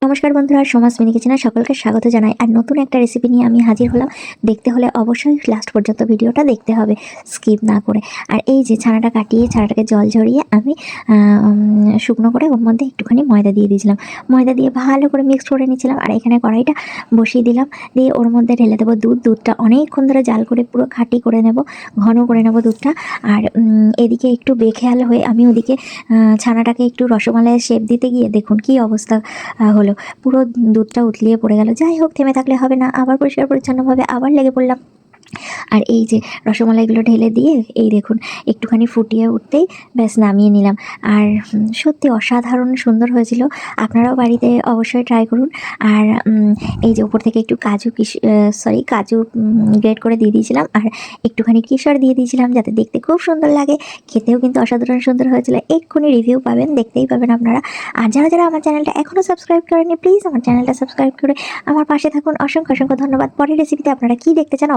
নমস্কার বন্ধুরা, সমাজ মিনি কিচেনে সকলকে স্বাগত জানাই। আর নতুন একটা রেসিপি নিয়ে আমি হাজির হলাম। দেখতে হলে অবশ্যই লাস্ট পর্যন্ত ভিডিওটা দেখতে হবে, স্কিপ না করে। আর এই যে ছানাটা কাটিয়ে ছানাটাকে জল ঝরিয়ে আমি শুকনো করে ওর মধ্যে একটুখানি ময়দা দিয়ে দিয়েছিলাম। ময়দা দিয়ে ভালো করে মিক্স করে নিয়েছিলাম। আর এখানে কড়াইটা বসিয়ে দিলাম, দিয়ে ওর মধ্যে ঢেলে দেবো দুধটা অনেকক্ষণ ধরে জাল করে পুরো খাঁটি করে নেব, ঘন করে নেব দুধটা। আর এদিকে একটু বেখেয়াল হয়ে আমি ওদিকে ছানাটাকে একটু রসমালাইয়ের শেপ দিতে গিয়ে দেখুন কি অবস্থা হলো। পুরো দুধটা উতলিয়ে পড়ে গেল। যাই হোক, থেমে থাকলে হবে না, আবার পরিষ্কার পরিচ্ছন্নভাবে আবার লেগে পড়লাম। আর এই যে রসমালাইগুলো ঢেলে দিয়ে এই দেখুন একটুখানি ফুটিয়ে উঠতেই ব্যাস নামিয়ে নিলাম। আর সত্যি অসাধারণ সুন্দর হয়েছিল। আপনারাও বাড়িতে অবশ্যই ট্রাই করুন। আর এই যে উপর থেকে একটু কাজু গ্রেট করে দিয়ে দিয়েছিলাম, আর একটুখানি কেশর দিয়ে দিয়েছিলাম যাতে দেখতে খুব সুন্দর লাগে। খেতেও কিন্তু অসাধারণ সুন্দর হয়েছিল। এক্ষুনি রিভিউ পাবেন, দেখতেই পাবেন আপনারা। আর যারা আমার চ্যানেলটা এখনও সাবস্ক্রাইব করেনি, প্লিজ আমার চ্যানেলটা সাবস্ক্রাইব করে আমার পাশে থাকুন। অসংখ্য ধন্যবাদ। পরের রেসিপিতে আপনারা কী দেখতে চান